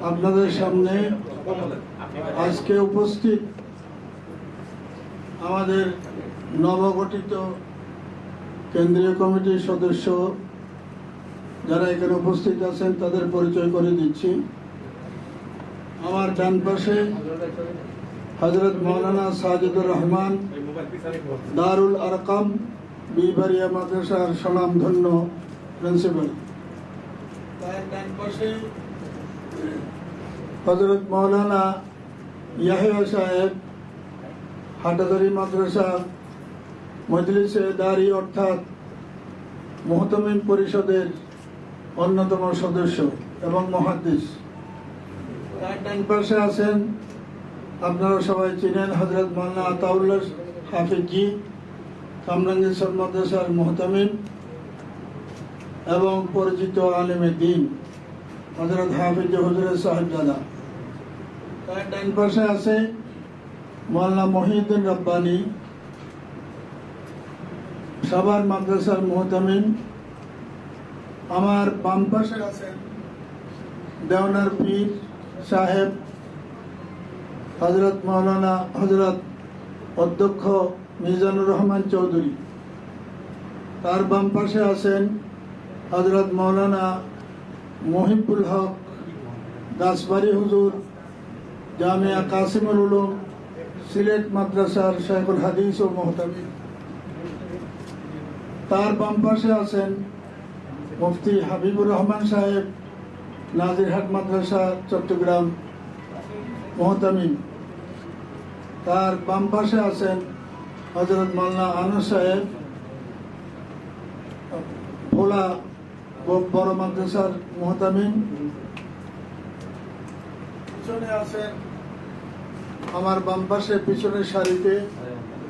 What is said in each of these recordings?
আপনাদের সামনে আজকে উপস্থিত আমাদের নবগঠিত কেন্দ্রীয় কমিটির সদস্য যারা এখানে উপস্থিত আছেন তাদের পরিচয় করে দিচ্ছি। আমার ডান পাশে হযরত মাওলানা সাজিদুর রহমান, দারুল আরকাম বিবারিয়া মাদ্রাসার স্বনামধন্য প্রিন্সিপাল। তার ডান পাশে হযরত মাওলানা ইয়াহিয়া সাহেব, হাটাদারি মাদ্রাসা মজলিসে দারি অর্থাৎ মুহতামিম পরিষদের অন্যতম সদস্য এবং মুহাদ্দিস। তার ডান পাশে আছেন, আপনারা সবাই চিনেন, হযরত মাওলানা আতাউল্লাহ হাফিজি, কামরাঙ্গীরচর মাদ্রাসার মুহতামিম এবং পরিচিত আলেমে দ্বীন হযরত হাফিজ হুজুরের সাহেবজাদা। তার ডান পাশে আছে মাওলানা মহিউদ্দিন রব্বানী, সাভার মাদ্রাসার মুহতামিম। আমার বাম পাশে আছেন দেওনার পীর সাহেব হযরত মাওলানা হযরত অধ্যক্ষ মিজানুর রহমান চৌধুরী। তার বাম পাশে আছেন হযরত মাওলানা মহিবুল হক দাসবাড়ি হুজুর, জামিয়া কাসিমুল উলুম সিলেট মাদ্রাসার শাইখুল হাদিস ও মুহতামিম। তার বাম পাশে আছেন মুফতি হাবিবুর রহমান সাহেব, নাজিরহাট মাদ্রাসা চট্টগ্রাম মুহতামিম। তার বাম পাশে আছেন হযরত মাওলানা আনোয়ার সাহেব, ভোলা বড় মাদ্রাসার মুহতামিম। পিছনে আছেন আমার বাম পাশে পিছনের সারিতে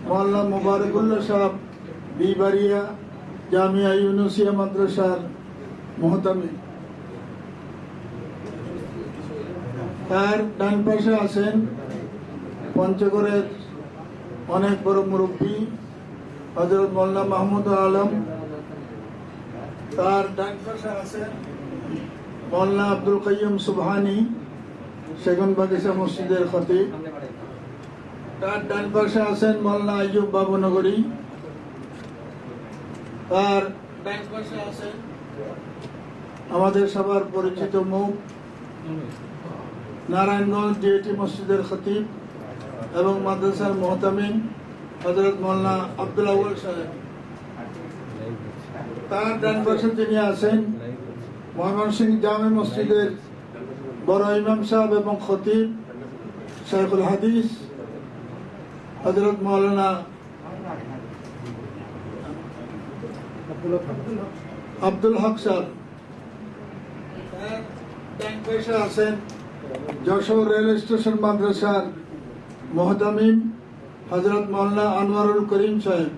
মাওলানা মুবারকুল্লাহ সাহেব, বিবারিয়া জামিয়া ইউনুসিয়া মাদ্রাসার মুহতামিম। তার ডান পাশে আছেন পঞ্চগড়ের অনেক বড় মুরব্বী হযরত মাওলানা মাহমুদ আলম। তার ডান পাশে আছেন মাওলানা আব্দুল কাইয়ুম সুবহানী, সেগুনবাগিচা মসজিদের খতিব। তার ডান পাশে আছেন মাওলানা আইয়ুব বাবুনগরী। তার ডান পাশে আছেন আমাদের সবার পরিচিত মুখ নারায়ণগঞ্জ ডিএটি মসজিদের খতিব এবং মাদ্রাসার মুহতামিম হযরত মাওলানা আব্দুল আউয়াল সাহেব। তার ডান পাশে তিনি আছেন ময়মনসিংহ জামে মসজিদের বড় ইমাম সাহেব এবং খতিব শাইখুল হাদিস হযরত মাওলানা আব্দুল হক সাহেব। ডান পাশে আছেন যশোর রেল স্টেশন মাদ্রাসার মুহতামিম হযরত মাওলানা আনোয়ারুল করিম সাহেব।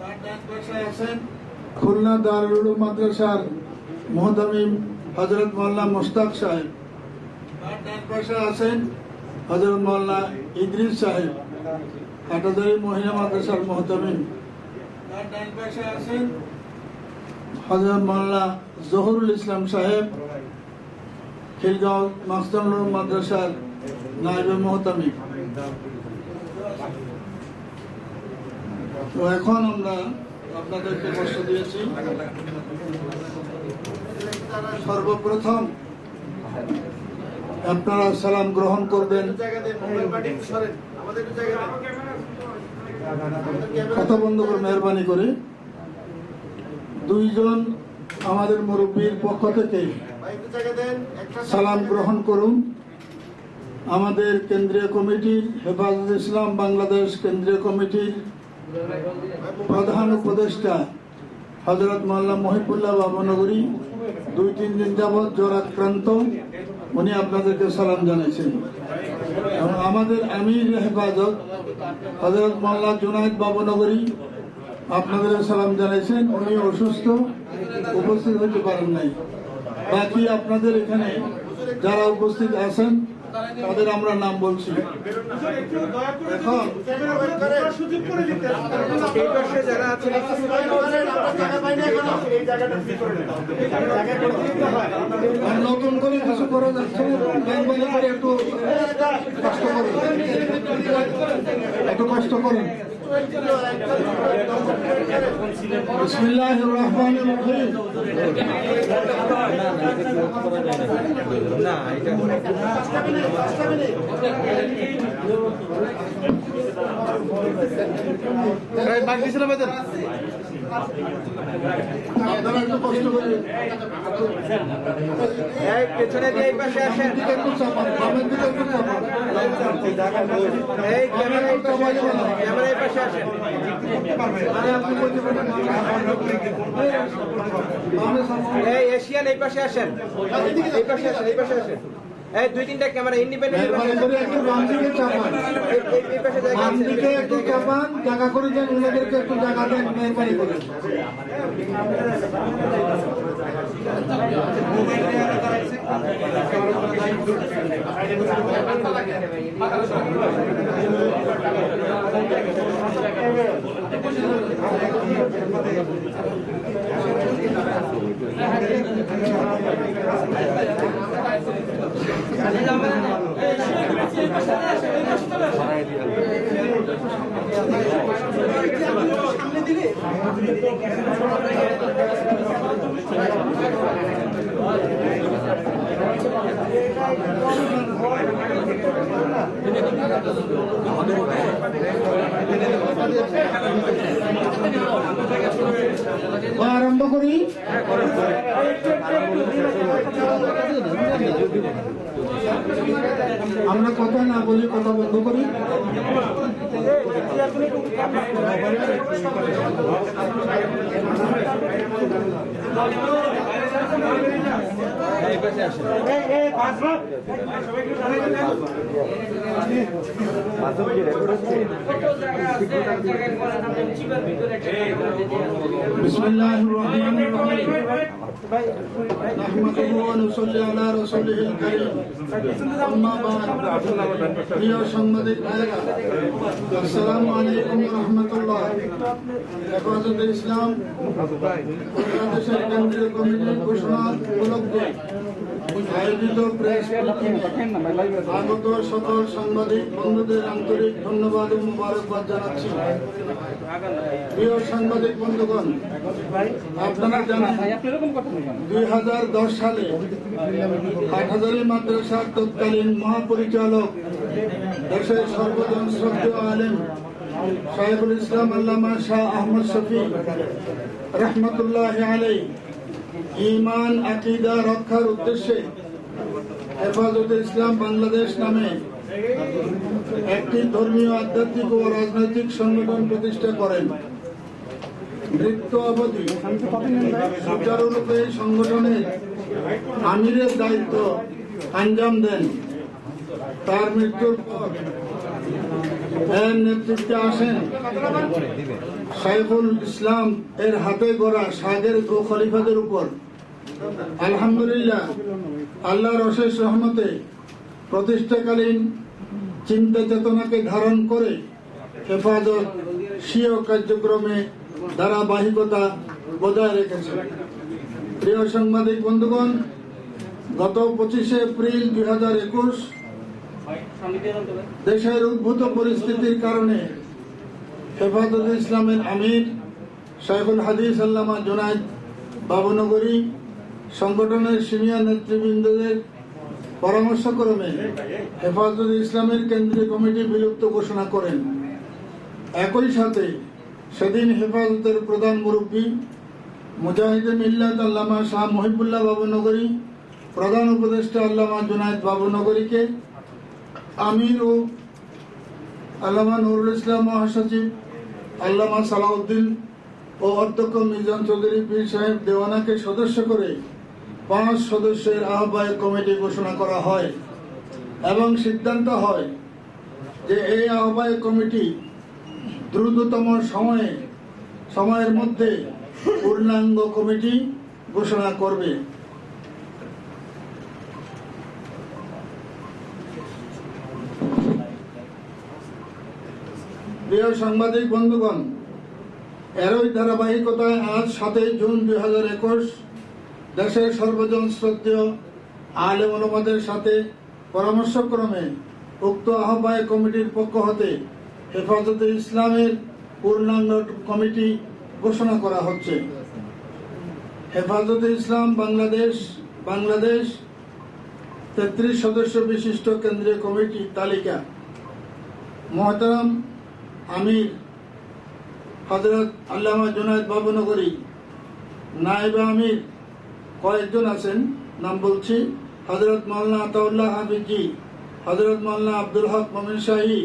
তার ডান পাশে আছেন খুলনা দারুল উলুম মাদ্রাসার মুহতামিম হযরত মাওলানা মুশতাক সাহেব। তার ডান পাশে আছেন হযরত মাওলানা ইদ্রিস সাহেব, হাটাদারি মহিলা মাদ্রাসার মুহতামিম। তার ডান পাশে আছেন হযরত মাওলানা জহুরুল ইসলাম সাহেব, খিলগাঁও মাস্তানুর মাদ্রাসার নায়েবে মুহতামিম। তো এখন আমরা আপনাদেরকে কষ্ট দিয়েছি। সর্বপ্রথম আপনারা সালাম গ্রহণ করবেন। কথা বন্ধ করে মেহরবানি করে দুইজন আমাদের মুরব্বীর পক্ষ থেকে সালাম গ্রহণ করুন। আমাদের কেন্দ্রীয় কমিটির হেফাজত ইসলাম বাংলাদেশ কেন্দ্রীয় কমিটির প্রধান উপদেষ্টা হযরত মাওলানা মহিবুল্লাহ বাবনগরী 2-3 দিন যাবৎ জ্বরাক্রান্ত, উনি আপনাদেরকে সালাম জানাইছেন। এবং আমাদের আমির হেফাজত হযরত মাওলানা জুনায়েদ বাবনগরী আপনাদের সালাম জানাইছেন, উনি অসুস্থ, উপস্থিত হতে পারেন নাই। বাকি আপনাদের এখানে যারা উপস্থিত আছেন তাদের আমরা নাম বলছি। এখন নতুন করে কিছু করা যাচ্ছে মেহরবানি করে একটু কষ্ট করুন, একটু কষ্ট করুন। বিসমিল্লাহির রহমানির রহিম। আপনারা একটু কষ্ট করে পেছনে দিয়ে এই পাশে আসেন, একটু চাপান, বামের দিকে একটু চাপান। এই ক্যামেরা এই পাশে আসেন। এই এশিয়ান এই পাশে আসেন, এই পাশে আসেন, এই পাশে আসেন। এই দুই তিনটা ক্যামেরা ইন্ডিপেন্ডেন্ট একটু বাম দিকে চাপান, এই পাশে জায়গা বাম আছে। দিকে একটু চাপান, জায়গা করে দেন, ওনাদেরকে একটু জায়গা দেন মেহরবানি করে। আরম্ভ করি। আমরা কথা না বলি, কথা বন্ধ করি। বিসমিল্লাহির রহমানির রহিম। নাহমাদুহু ওয়া নুসাল্লি আলা রাসূলিহিল কারীম। আম্মা বা'দ। প্রিয় সাংবাদিক ভাইরা, আসসালামু আলাইকুম ওয়া রাহমাতুল্লাহ। হেফাজতে ইসলাম বাংলাদেশের কেন্দ্রীয় কমিটির ঘোষণা উপলক্ষে আয়োজিত প্রেস আগত সকল সাংবাদিক বন্ধুদের আন্তরিক ধন্যবাদ ও মোবারকবাদ জানাচ্ছি। প্রিয় সাংবাদিক বন্ধুগণ, আপনারা জানেন 2010 সালে হাটহাজারী মাদ্রাসার তৎকালীন মহাপরিচালক, দেশের সর্বজন শ্রদ্ধেয় আলেম শাইখুল ইসলাম আল্লামা শাহ আহমদ শফী রহমতুল্লাহ আলাইহি ঈমান আকীদা রক্ষার উদ্দেশ্যে হেফাজতে ইসলাম বাংলাদেশ নামে একটি ধর্মীয়, আধ্যাত্মিক ও রাজনৈতিক সংগঠন প্রতিষ্ঠা করেন। মৃত্যু অবধি সুচারুরূপে সংগঠনের আমিরের দায়িত্ব আঞ্জাম দেন। তার মৃত্যুর পর এর নেতৃত্বে আসেন শাইখুল ইসলাম এর হাতে গড়া সাগের খলিফাদের উপর। আলহামদুলিল্লাহ, আল্লাহর অশেষ রহমতে প্রতিষ্ঠাকালীন চিন্তা চেতনাকে ধারণ করে হেফাজত স্বীয় কার্যক্রমে ধারাবাহিকতা বজায় রেখেছে। প্রিয় সাংবাদিক বন্ধুগণ, গত 25 এপ্রিল 2021 দেশের উদ্ভূত পরিস্থিতির কারণে হেফাজতে ইসলামের আমির শাইখুল হাদিস আল্লামা জুনায়েদ বাবুনগরী সংগঠনের সিনিয়র নেতৃবৃন্দদের পরামর্শক্রমে হেফাজতে ইসলামের কেন্দ্রীয় কমিটি বিলুপ্ত ঘোষণা করেন। একই সাথে সেদিন হেফাজতের প্রধান মুরব্বী মুজাহিদে মিল্লাত আল্লামা শাহ মহিবুল্লাহ বাবুনগরী, প্রধান উপদেষ্টা আল্লামা জুনায়েদ বাবুনগরীকে আমির ও আল্লামা নুরুল ইসলাম মহাসচিব আল্লামা সালাউদ্দিন ও অধ্যক্ষ মিজান চৌধুরী পীর সাহেব দেওয়ানাকে সদস্য করে 5 সদস্যের আহ্বায়ক কমিটি ঘোষণা করা হয় এবং সিদ্ধান্ত হয় যে এই আহ্বায়ক কমিটি দ্রুততম সময়ের মধ্যে পূর্ণাঙ্গ কমিটি ঘোষণা করবে। প্রিয় সাংবাদিক বন্ধুগণ, এরই ধারাবাহিকতায় আজ 7 জুন 2021 দেশের সর্বজন শ্রদ্ধেয় আলেম ওলামাদের সাথে পরামর্শক্রমে উক্ত আহ্বায়ক কমিটির পক্ষ হতে হেফাজতে ইসলামের পূর্ণাঙ্গ কমিটি ঘোষণা করা হচ্ছে। হেফাজতে ইসলাম বাংলাদেশ 33 সদস্য বিশিষ্ট কেন্দ্রীয় কমিটি তালিকা। মোহতারাম আমির হযরত আল্লামা জুনায়েদ বাবুনগরী, নায়েব আমির কয়েকজন আছেন, নাম বলছি: হযরত মাওলানা আতাউল্লাহ হাফিজি, হযরত মাওলানা আব্দুল হক মোমিন শাহী,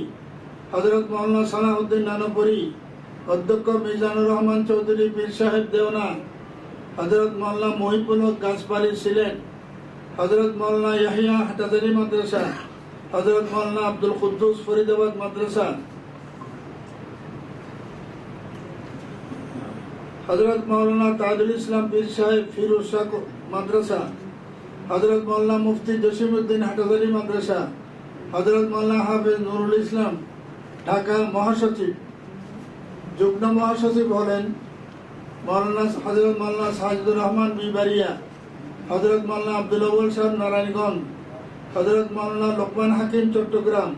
হযরত মাওলানা সালাউদ্দিন নানপুরি, অধ্যক্ষ মিজানুর রহমান চৌধুরী পীর সাহেব দেওনা, হযরত মাওলানা মহিবুল হক গাছপালি সিলেট, হযরত মাওলানা ইয়াহিয়া হাটাজারি মাদ্রাসা, হযরত মাওলানা আব্দুল কুদ্দুস ফরিদাবাদ মাদ্রাসা, হযরত মাওলানা তাজুল ইসলাম পীর সাহেব ফিরোজ শাহ মাদ্রাসা, হযরত মাওলানা মুফতি জসিমউদ্দিন হাটাজারি মাদ্রাসা, হযরত মাওলানা হাফেজ নুরুল ইসলাম ঢাকা মহাসচিব। যুগ্ম মহাসচিব হলেন হযরত মাওলানা সাজিদুর রহমান বিবারিয়া, হযরত মাওলানা আব্দুল আউয়াল সাহেব নারায়ণগঞ্জ, হযরত মাওলানা লোকমান হাকিম চট্টগ্রাম,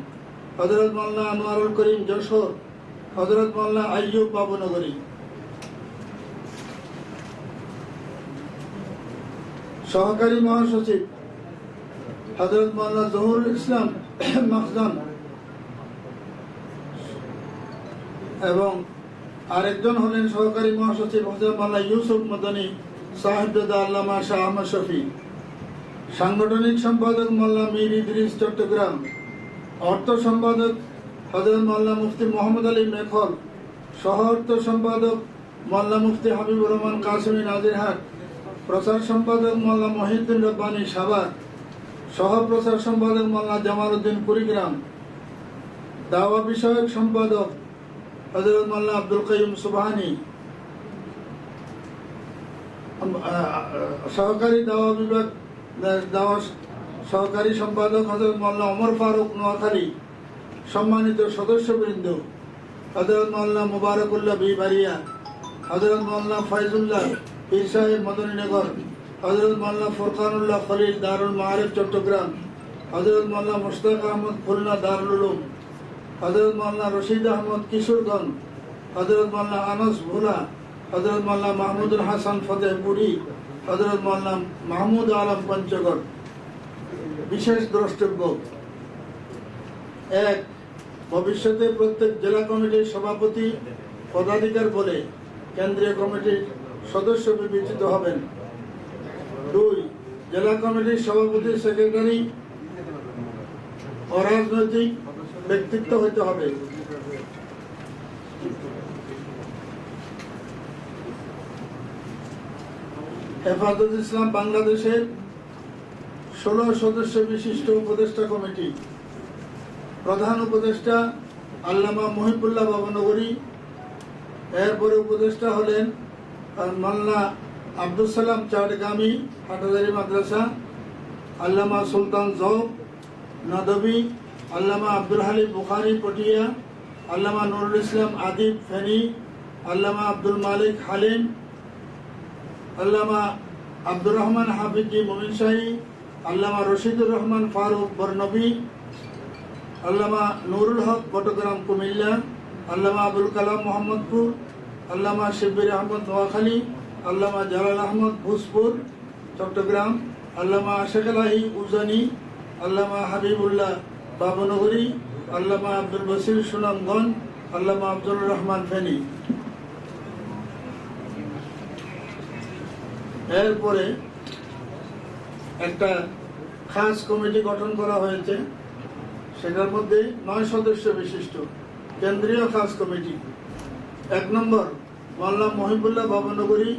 হযরত মাওলানা আনোয়ারুল করিম যশোর, হযরত মাওলানা আইয়ুব বাবুনগরী। সহকারী মহাসচিব হযরত মাওলানা জহুরুল ইসলাম মাখজান এবং আরেকজন হলেন সহকারী মহাসচিব হযরত মাওলানা ইউসুফ মদনী সাহেবজাদা আল্লামা শাহ আহমদ শফি। সাংগঠনিক সম্পাদক মাওলানা মীর ইদ্রিস চট্টগ্রাম। অর্থ সম্পাদক হযরত মাওলানা মুফতি মোহাম্মদ আলী মেখল। সহ অর্থ সম্পাদক মাওলানা মুফতি হাবিবুর রহমান কাসেমী নাজিরহাট। প্রচার সম্পাদক মাওলানা মহিউদ্দিন রব্বানী সাভার। সহ প্রচার সম্পাদক মাওলানা জামাল উদ্দিন কুড়িগ্রাম। দাওয়া বিষয়ক সম্পাদক হযরত মাওলানা আব্দুল কাইয়ুম সুবহানী। সহকারী দাওয়া বিভাগ সহকারী সম্পাদক হযরত মাওলানা ওমর ফারুক নোয়াখালী। সম্মানিত সদস্যবৃন্দ, হযরত মাওলানা মুবারকুল্লাহ বিবারিয়া, হযরত মাওলানা ফাইজুল্লাহ পীর সাহেব মদনীনগর, হযরত মাওলানা ফুরকানুল্লাহ খলিল দারুল মাআরিফ চট্টগ্রাম, হযরত মাওলানা মুশতাক আহমদ খুলনা দারুল উলুম, হযরত মাওলানা রশিদ আহমদ কিশোরগঞ্জ, হযরত মাওলানা আনাস ভোলা, হযরত মাওলানা মাহমুদুল হাসান ফতেহপুরি, হযরত মাওলানা মাহমুদ আলম পঞ্চগড়। বিশেষ দ্রষ্টব্য: 1. ভবিষ্যতে প্রত্যেক জেলা কমিটির সভাপতি পদাধিকার বলে কেন্দ্রীয় কমিটির সদস্য বিবেচিত হবেন। 2. জেলা কমিটির সভাপতি সেক্রেটারি অরাজনৈতিক ব্যক্তিত্ব হতে হবে। হেফাজত ইসলাম বাংলাদেশের 16 সদস্য বিশিষ্ট উপদেষ্টা কমিটি। প্রধান উপদেষ্টা আল্লামা মহিবুল্লাহ বাবুনগরী। এরপরে উপদেষ্টা হলেন মাওলানা আব্দুল সালাম চাটগামী হাটাজারি মাদ্রাসা, আল্লামা সুলতান জৌব নদভী, আল্লামা আব্দুল হালিম বুখারী পটিয়া, আল্লামা নুরুল ইসলাম আদিব ফেনী, আল্লামা আব্দুল মালিক হালিম, আল্লামা আব্দুর রহমান হাফিজি মোমিন শাহী, আল্লামা রশিদুর রহমান ফারুক বরনবী, আল্লামা নুরুল হক চট্টগ্রাম কুমিল্লা, আল্লামা আবুল কালাম মোহাম্মদপুর, আল্লামা শিবির আহমদ নোয়াখালী, আল্লামা জালাল আহমদ ভোজপুর চট্টগ্রাম, আল্লামা আশেক আলাহি উজানি, আল্লামা হাবিবুল্লাহ বাবুনগরী, আল্লামা আব্দুল বসির সুনামগঞ্জ, আল্লামা আব্দুর রহমান ফেনী। এরপরে একটা খাস কমিটি গঠন করা হয়েছে, সেটার মধ্যে 9 সদস্য বিশিষ্ট কেন্দ্রীয় খাস কমিটি। 1 নম্বর মাওলানা মহিবুল্লাহ বাবুনগরী,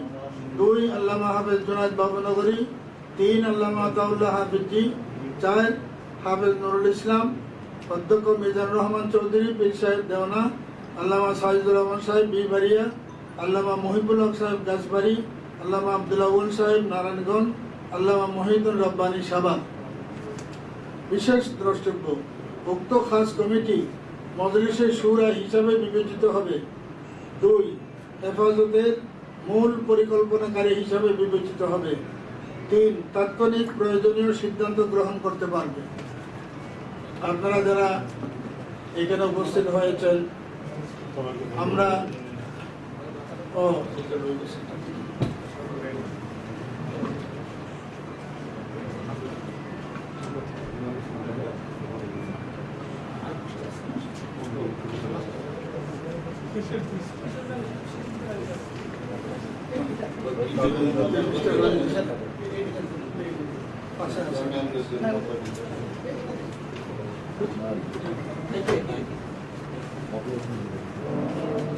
2 আল্লামা হাফেজ জুনায়েদ বাবুনগরী, 3 আল্লামা আতাউল্লাহ হাফিজি, 4 হাফেজ নুরুল ইসলাম, অধ্যক্ষ মিজানুর রহমান চৌধুরী পীর সাহেব দেওনা, আল্লামা সাজিদুর রহমান সাহেব বিবারিয়া, আল্লামা মহিবুল হক সাহেব গাছবাড়ি, আল্লামা আব্দুল আউয়াল সাহেব নারায়ণগঞ্জ, আল্লামা মহিউদ্দিন রব্বানী সাভার। বিশেষ দ্রষ্টব্য: উক্ত খাস কমিটি মজলিসে শুরা হিসাবে বিবেচিত হবে। 2, হেফাজতের মূল পরিকল্পনাকারী হিসাবে বিবেচিত হবে। 3, তাৎক্ষণিক প্রয়োজনীয় সিদ্ধান্ত গ্রহণ করতে পারবে। আপনারা যারা এখানে উপস্থিত হয়েছেন, আমরা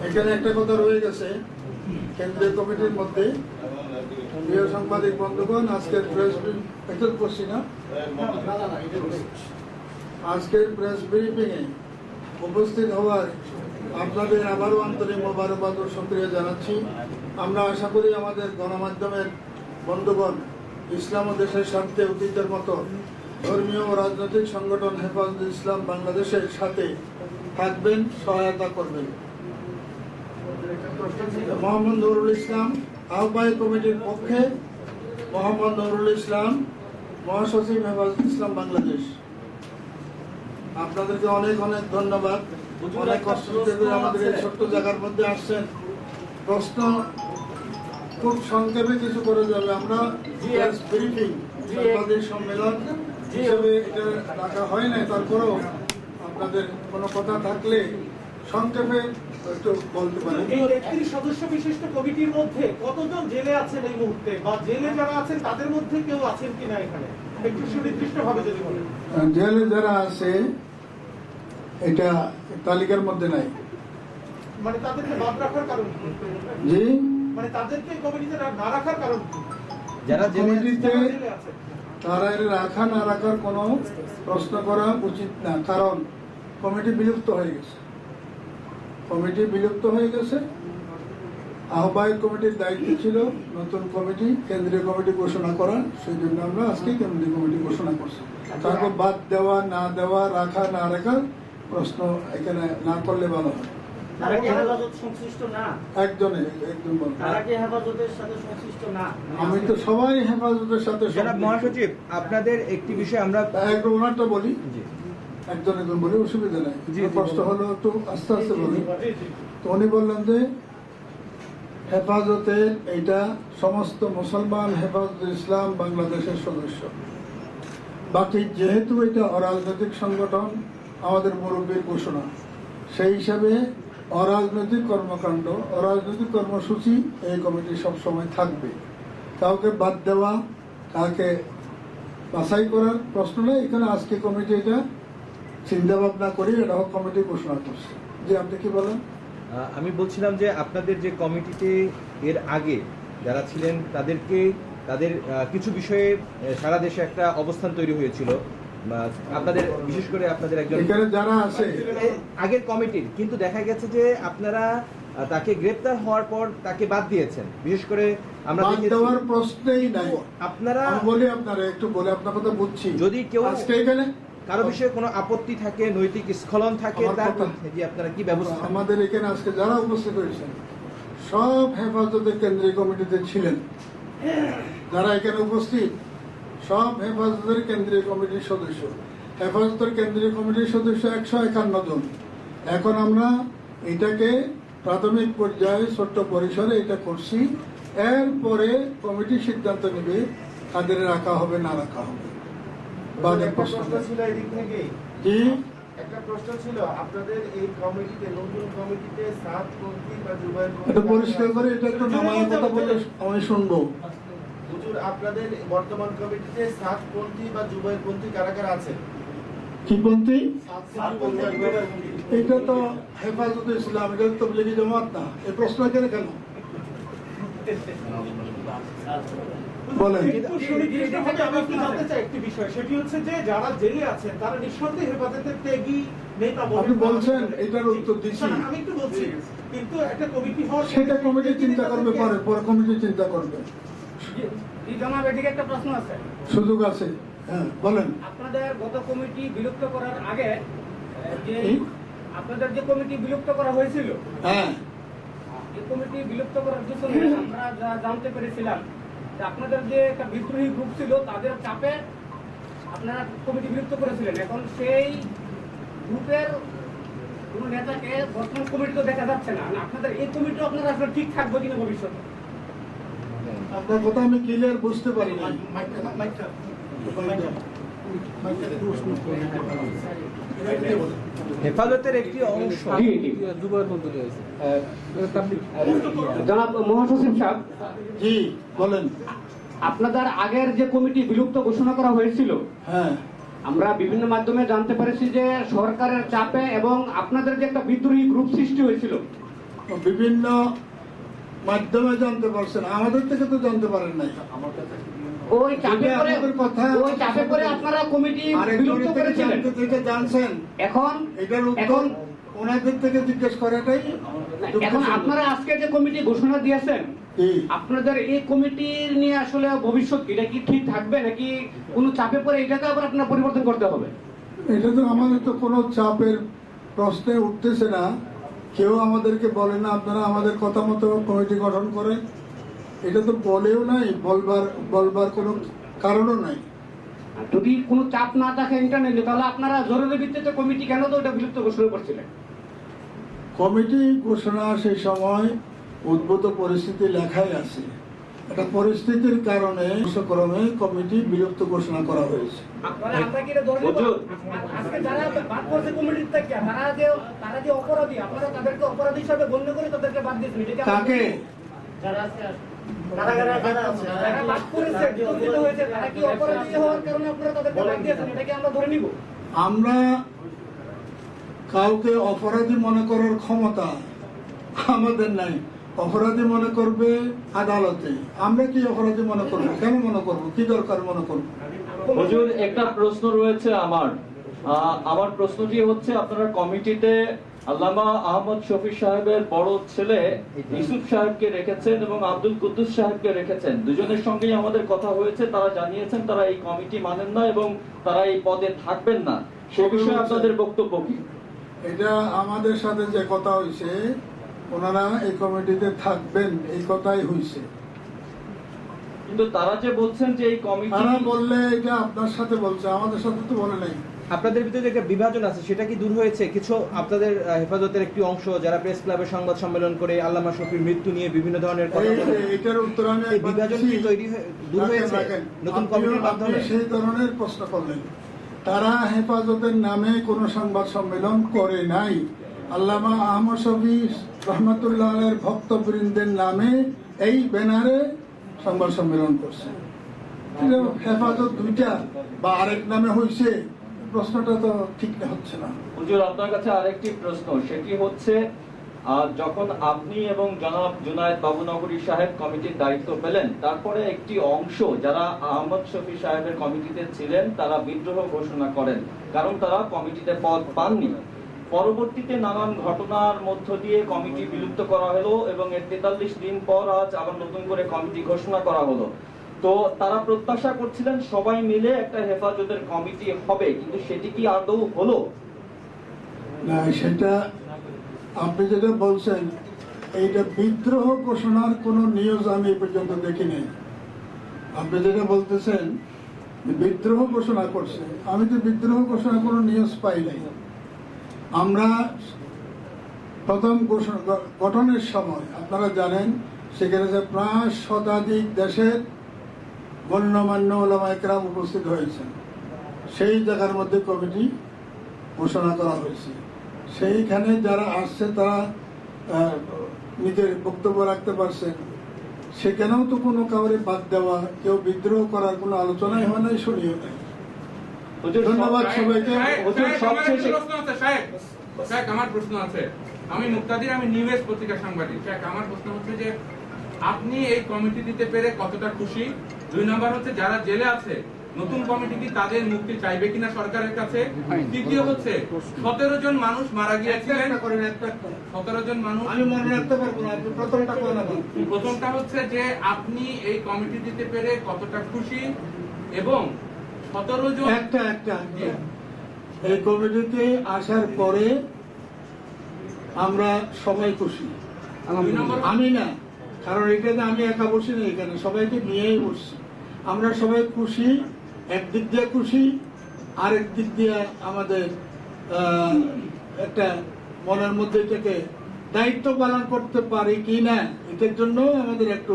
এখানে একটা কথা রয়ে গেছে কেন্দ্রীয় কমিটির মধ্যে। প্রিয় সাংবাদিক বন্ধুগণ, আজকের প্রেস করছি না, আজকের প্রেস ব্রিফিং এ উপস্থিত হওয়ার আপনাদের আবারও আন্তরিক মোবারকবাদ ও শুকরিয়া জানাচ্ছি। আমরা আশা করি আমাদের গণমাধ্যমের বন্ধুগণ ইসলাম ও দেশের স্বার্থে অতীতের মতো ধর্মীয় ও রাজনৈতিক সংগঠন হেফাজতে ইসলাম বাংলাদেশের সাথে থাকবেন, সহায়তা করবেন। মোহাম্মদ নুরুল ইসলাম, আহ্বায়ক কমিটির পক্ষে মোহাম্মদ নুরুল ইসলাম, মহাসচিব হেফাজতে ইসলাম বাংলাদেশ। আপনাদেরকে অনেক অনেক ধন্যবাদ। অনেক কষ্ট করে আমাদের এই ছোট্ট জায়গার মধ্যে আসছেন। প্রশ্ন খুব সংক্ষেপে কিছু করে যাবে। আমরা ব্রিফিং সাংবাদিক সম্মেলন হিসেবে এটা রাখা হয় না, তারপরেও আপনাদের কোনো কথা থাকলে সংক্ষেপে একটু বলতে পারেন। এই 33 সদস্য বিশিষ্ট কমিটির মধ্যে কতজন জেলে আছেন এই মুহূর্তে, বা জেলে যারা আছেন তাদের মধ্যে কেউ আছেন কিনা এখানে একটু সুনির্দিষ্টভাবে যদি বলেন। জেলে যারা আছে এটা তালিকার মধ্যে নাই। মানে তাদেরকে বাদ রাখার কারণ কি? জি, মানে তাদেরকে কমিটিতে না রাখার কারণ কি? যারা কমিটিতে জেলে আছে তারা রাখা না রাখার কোনো প্রশ্ন করা উচিত না, কারণ কমিটি বিলুপ্ত হয়ে গেছে। কমিটি বিলুপ্ত হয়ে গেছে। আহ্বায়ক কমিটির দায়িত্ব ছিল নতুন কমিটি, কেন্দ্রীয় কমিটি ঘোষণা করা। সেই জন্য আমরা আজকে কেন্দ্রীয় কমিটি ঘোষণা করছি। তাকে বাদ দেওয়া না দেওয়া, রাখা না রাখার প্রশ্ন এখানে না করলে ভালো হয়। তারা কি হেফাজত সংশ্লিষ্ট না? একজন বলুন। তারা কি হেফাজতের সাথে সংশ্লিষ্ট না? আমি তো সবাই হেফাজতের সাথে জনাব সম্পৃক্ত। মহাসচিব, আপনাদের একটি বিষয় আমরা একটু ওনারটা বলি, জি একজন বলি, অসুবিধা নাই। জি, কষ্ট হলো একটু আস্তে আস্তে বলি। জি, জি। তো উনি বললেন যে হেফাজতের এইটা সমস্ত মুসলমান হেফাজতে ইসলাম বাংলাদেশের সদস্য। বাকি যেহেতু এটা অরাজনৈতিক সংগঠন, আমাদের মুরব্বীর ঘোষণা, সেই হিসাবে অরাজনৈতিক কর্মকাণ্ড, অরাজনৈতিক কর্মসূচি এই কমিটি সবসময় থাকবে। কাউকে বাদ দেওয়া, কাউকে বাছাই করার প্রশ্ন নেই এখানে। আজকে কমিটি এটা চিন্তা ভাবনা করি, এটা কমিটি ঘোষণা করছে। যে আপনি কি বলেন? আমি বলছিলাম যে আপনাদের যে কমিটিতে এর আগে যারা ছিলেন তাদের কিছু বিষয়ে সারা দেশে একটা অবস্থান তৈরি হয়েছিল। আপনাদের বিশেষ করে আপনাদের একজন এখানে যারা আছে আগের কমিটির, কিন্তু দেখা গেছে যে আপনারা তাকে গ্রেপ্তার হওয়ার পর তাকে বাদ দিয়েছেন। বিশেষ করে আমরা বাদ দেখেছি দেওয়ার প্রশ্নেই নাই। আপনারা আমি বলি আপনারা একটু বলে আপনার কথা বুঝছি। যদি কেউ আজকে এখানে কারো বিষয়ে কোনো আপত্তি থাকে, নৈতিক স্খলন থাকে, আমার তার কথা। মধ্যে যে আপনারা কি ব্যবস্থা আমাদের এখানে আজকে যারা উপস্থিত হয়েছেন সব হেফাজতের কেন্দ্রীয় কমিটিতে ছিলেন। যারা এখানে উপস্থিত সব হেফাজতের কেন্দ্রীয় কমিটির সদস্য। হেফাজতের কেন্দ্রীয় কমিটির সদস্য 151 জন। এখন আমরা এটাকে প্রাথমিক পর্যায়ে ছোট্ট পরিসরে এটা করছি। এরপরে কমিটি সিদ্ধান্ত নেবে কাদের রাখা হবে না রাখা হবে। বাদে প্রশ্ন ছিল এদিক থেকে কি একটা প্রশ্ন ছিল, আপনাদের এই কমিটিতে, নতুন কমিটিতে সাতপন্থী বা জুবাইরপন্থী, এটা পরিষ্কার করে এটা একটু নামায় কথা বললে আমি শুনবো। হুজুর আপনাদের বর্তমান কমিটিতে সাতপন্থী বা জুবাইরপন্থী কারা কারা আছে? কি পন্থী? সাতপন্থী আর জুবাইরপন্থী। এটা তো হেফাজতে ইসলাম, এটা তো তবলিগি জামাত না। এই প্রশ্ন কেন কেন বলেন? একটু সুনির্দিষ্টভাবে আমি একটু জানতে চাই একটি বিষয়, সেটি হচ্ছে যে যারা জেলে আছেন তারা নিঃসন্দেহে হেফাজতের ত্যাগী নেতা বলে। আপনি বলছেন, এটার উত্তর দিচ্ছি। আমি একটু বলছি, কিন্তু একটা কমিটি হওয়ার সেটা কমিটি চিন্তা করবে, পরে কমিটি চিন্তা করবে। জনাব, এদিকে একটা প্রশ্ন আছে। সুযোগ আছে, হ্যাঁ বলেন। আপনাদের গত কমিটি বিলুপ্ত করার আগে যে কি? আপনাদের যে কমিটি বিলুপ্ত করা হয়েছিল, হ্যাঁ, এই কমিটি বিলুপ্ত করার পিছনে আমরা যা জানতে পেরেছিলাম যে আপনাদের যে একটা বিদ্রোহী গ্রুপ ছিল তাদের চাপে আপনারা কমিটি বিলুপ্ত করেছিলেন। এখন সেই গ্রুপের কোন নেতাকে বর্তমান কমিটি তো দেখা যাচ্ছে না। আপনাদের এই কমিটি আপনারা আসলে ঠিক থাকবে কিনা ভবিষ্যতে? আপনার কথা আমি ক্লিয়ার বুঝতে পারি না। হেফাজতের একটি অংশ জনাব মহাসচিব সাহেব, জি বলেন। আপনাদের আগের যে কমিটি বিলুপ্ত ঘোষণা করা হয়েছিল, হ্যাঁ, আমরা বিভিন্ন মাধ্যমে জানতে পেরেছি যে সরকারের চাপে এবং আপনাদের যে একটা বিদ্রোহী গ্রুপ সৃষ্টি হয়েছিল। বিভিন্ন মাধ্যমে জানতে পারছেন, আমাদের থেকে তো জানতে পারেন নাই। ওই চাপে যেটা করে আমাদের কথা, ওই চাপে করে আপনারা কমিটি বিলুপ্ত করেছিলেন। যেটা জানছেন এখন এটার উত্তর এখন ওনাদের থেকে জিজ্ঞেস করাটাই এখন আপনারা আজকে যে কমিটি ঘোষণা দিয়েছেন, কি? আপনাদের এই কমিটির নিয়ে আসলে ভবিষ্যৎ কি? এটা কি ঠিক থাকবে নাকি কোনো চাপে পড়ে এটাকে আবার আপনার পরিবর্তন করতে হবে? এটা তো আমাদের তো কোনো চাপের প্রশ্নে উঠতেছে না। কেউ আমাদেরকে বলে না আপনারা আমাদের কথা মতো কমিটি গঠন করেন, এটা তো বলেও নাই, বলবার কোনো কারণও নাই। যদি কোনো চাপ না থাকে ইন্টারনেটে, তাহলে আপনারা জরুরি ভিত্তিতে কমিটি কেন তো এটা বিলুপ্ত ঘোষণা করছিলেন? কমিটি ঘোষণা সেই সময় উদ্ভূত পরিস্থিতি লেখাই আছে। একটা পরিস্থিতির কারণে ক্রমে কমিটি বিলুপ্ত ঘোষণা করা হয়েছে। আমরা কি এটা ধরে নেব? আজকে যারা বাদ করছে কমিটির থেকে, তারা যে অপরাধী, আপনারা তাদেরকে অপরাধী হিসাবে গণ্য করে তাদেরকে বাদ দিয়েছেন। এটা কি কাকে? যারা আছে, যারা বাদ করেছে, বিতর্কিত হয়েছে, তারা কি অপরাধী হওয়ার কারণে আপনারা তাদেরকে বাদ দিয়েছেন? এটা কি আমরা ধরে নিব? আমরা কাউকে অপরাধী মনে করার ক্ষমতা আমাদের নাই। অপরাধী মনে করবে আদালতে। আমরা কি অপরাধী মনে করবো? কেন মনে করবো? কি দরকার মনে করবো? হুজুর, একটা প্রশ্ন রয়েছে আমার প্রশ্নটি হচ্ছে, আপনারা কমিটিতে আল্লামা আহমদ শফি সাহেবের বড় ছেলে ইউসুফ সাহেবকে রেখেছেন এবং আব্দুল কুদ্দুস সাহেবকে রেখেছেন। দুজনের সঙ্গেই আমাদের কথা হয়েছে, তারা জানিয়েছেন তারা এই কমিটি মানেন না এবং তারা এই পদে থাকবেন না। সে বিষয়ে আপনাদের বক্তব্য কি? এটা আমাদের সাথে যে কথা হয়েছে, ওনারা এই কমিটিতে থাকবেন, এই কথাই হয়েছে। কিন্তু তারা যে বলছেন যে এই কমিটি, তারা বললে এটা আপনার সাথে বলছে, আমাদের সাথে তো বলে নাই। আপনাদের ভিতরে যে একটা বিভাজন আছে সেটা কি দূর হয়েছে? কিছু আপনাদের হেফাজতের একটি অংশ যারা প্রেস ক্লাবে সংবাদ সম্মেলন করে আল্লামা শফির মৃত্যু নিয়ে বিভিন্ন ধরনের কথা বলে, এটার উত্তর আমি এই বিভাজন কি দূর হয়েছে নতুন কমিটির মাধ্যমে? সেই ধরনের প্রশ্ন করলেন। তারা হেফাজতের নামে কোনো সংবাদ সম্মেলন করে নাই। আল্লামা আহমদ শফি রহমতুল্লাহ আলাইহির ভক্তবৃন্দের নামে এই ব্যানারে সংবাদ সম্মেলন করছে। হেফাজত দুইটা বা আরেক নামে হয়েছে, প্রশ্নটা তো ঠিক হচ্ছে না। হুজুর, আপনার কাছে আরেকটি প্রশ্ন, সেটি হচ্ছে যখন আপনি এবং জনাব জুনায়েদ বাবুনগরী সাহেব কমিটির দায়িত্ব পেলেন, তারপরে একটি অংশ যারা আহমদ শফি সাহেবের কমিটিতে ছিলেন তারা বিদ্রোহ ঘোষণা করেন, কারণ তারা কমিটিতে পদ পাননি। পরবর্তীতে নানান ঘটনার মধ্য দিয়ে কমিটি বিলুপ্ত করা হলো এবং এর 43 দিন পর আজ আবার নতুন করে কমিটি ঘোষণা করা হলো। তো তারা প্রত্যাশা করছিলেন সবাই মিলে একটা হেফাজতের কমিটি হবে, কিন্তু সেটি কি আদৌ হলো? না, সেটা আপনি যেটা বলছেন, এইটা বিদ্রোহ ঘোষণার কোন নিউজ আমি এই পর্যন্ত দেখিনি। আপনি যেটা বলতেছেন বিদ্রোহ ঘোষণা করছে, আমি তো বিদ্রোহ ঘোষণা কোন নিউজ পাই নাই। আমরা প্রথম গঠনের সময় আপনারা জানেন সেখানে যে প্রায় শতাধিক দেশের গণ্যমান্য ওলামা ইকরাম উপস্থিত হয়েছেন। সেই জায়গার মধ্যে কমিটি ঘোষণা করা হয়েছে। সেইখানে যারা আসছে তারা নিজের বক্তব্য রাখতে পারছেন। সেখানেও তো কোনো কাউরে বাদ দেওয়া, কেউ বিদ্রোহ করার কোনো আলোচনাই হয় নাই, শুনিও নাই। ধন্যবাদ সবাইকে। আমার প্রশ্ন আছে, আমি মুক্তাদির, আমি নিউজ পত্রিকার সাংবাদিক। আমার প্রশ্ন হচ্ছে যে আপনি এই কমিটি দিতে পেরে কতটা খুশি? 2 নম্বর হচ্ছে যারা জেলে আছে, নতুন কমিটি কি তাদের মুক্তি চাইবে কিনা সরকারের কাছে? তৃতীয় হচ্ছে 17 জন মানুষ মারা গিয়েছিলেন, 17 জন মানুষ। আমি মনে রাখতে পারবো না, আপনি প্রথমটা বলেন। প্রথমটা হচ্ছে যে আপনি এই কমিটি দিতে পেরে কতটা খুশি, এবং 17 জন একটা এই কমিটিতে আসার পরে আমরা সবাই খুশি। আমি না, কারণ এখানে আমি একা বসি না, এখানে সবাইকে নিয়েই বসছি। আমরা সবাই খুশি, একদিক দিয়ে খুশি, আরেক দিক দিয়ে আমাদের একটা মনের মধ্যে থেকে দায়িত্ব পালন করতে পারি কি না এটার জন্য আমাদের একটু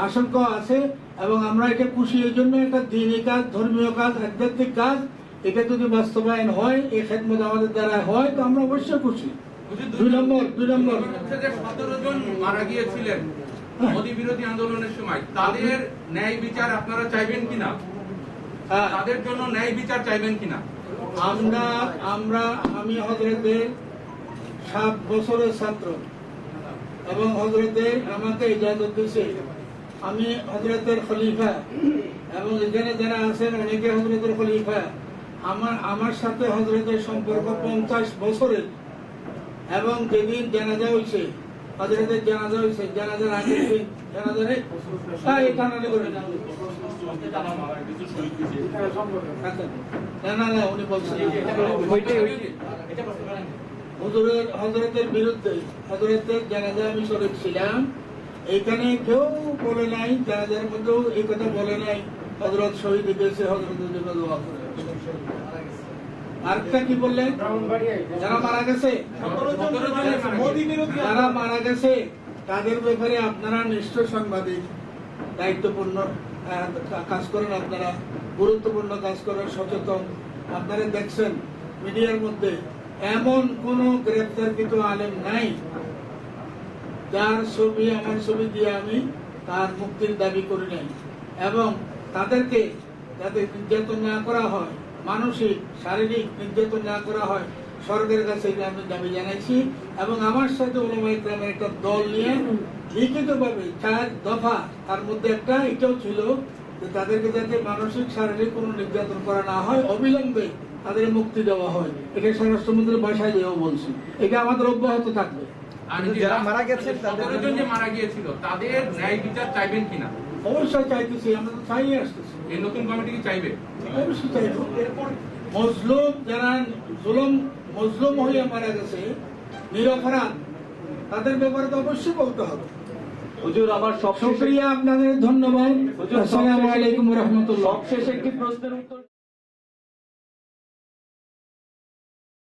আশঙ্কা আছে। এবং আমরা এটা খুশি এই জন্য, একটা দিনী কাজ, ধর্মীয় কাজ, আধ্যাত্মিক কাজ, এটা যদি বাস্তবায়ন হয়, এই খেদমত আমাদের দ্বারা হয়, তো আমরা অবশ্যই খুশি। দুই নম্বর হচ্ছে যে 17 জন মারা গিয়েছিলেন মোদী বিরোধী আন্দোলনের সময়, তাদের ন্যায় বিচার আপনারা চাইবেন কিনা? তাদের জন্য ন্যায় বিচার চাইবেন কিনা? আমি হযরতের 7 বছরের ছাত্র এবং হযরতের আমাকে ইজাজত দিয়েছে, আমি হযরতের খলিফা, এবং এখানে যারা আছেন অনেকে হযরতের খলিফা। আমার সাথে হযরতের সম্পর্ক 50 বছরের। এবং যেদিন জানাজা হয়েছে, হযরতের জানাজা হয়েছে, জানাজার আগের দিন জানাজারে না উনি বলছেন হযরতের বিরুদ্ধে, হযরতের জানাজা আমি শরীক ছিলাম। এখানে কেউ বলে নাই, জানাজার মধ্যেও এই কথা বলে নাই হযরত শহীদ হয়েছে, হযরতের জন্য দোয়া করে। আরেকটা কি বললেন, যারা মারা গেছে, যারা মারা গেছে তাদের ব্যাপারে আপনারা নিশ্চয় সাংবাদিক, দায়িত্বপূর্ণ কাজ করেন, আপনারা গুরুত্বপূর্ণ কাজ করেন, সচেতন। আপনারা দেখছেন মিডিয়ার মধ্যে এমন কোন গ্রেফতারকৃত আলেম নাই যার ছবি, আমার ছবি দিয়ে আমি তার মুক্তির দাবি করি নাই। এবং তাদেরকে যাতে নির্যাতন না করা হয়, মানসিক শারীরিক নির্যাতন না করা হয়, সরকারের কাছে আমি দাবি জানাইছি। এবং আমার সাথে উলামায়ে কেরামের একটা দল নিয়ে লিখিতভাবে 4 দফা, তার মধ্যে একটা এটাও ছিল যে তাদেরকে যাতে মানসিক শারীরিক কোনো নির্যাতন করা না হয়, অবিলম্বে তাদের মুক্তি দেওয়া হয়। এটা স্বরাষ্ট্রমন্ত্রীর বাসায় যেও বলছি, এটা আমাদের অব্যাহত থাকবে। আর যারা মারা গেছেন, 17 জন যে মারা গিয়েছিল তাদের ন্যায় বিচার চাইবেন কিনা? অবশ্যই চাইতেছি, আমরা তো চাই আসতেছি। এই নতুন কমিটি কি চাইবে? অবশ্যই চাইব। মজলুম যারা মজলুম হইয়া মারা গেছে, নিরপরাধ, তাদের ব্যাপারে তো অবশ্যই বলতে হবে। হুজুর, আমার সবশেষে শুকরিয়া, আপনাদের ধন্যবাদ। হুজুর, আসসালামু আলাইকুম ওয়া রাহমাতুল্লাহ। সবশেষে একটি প্রশ্নের উত্তর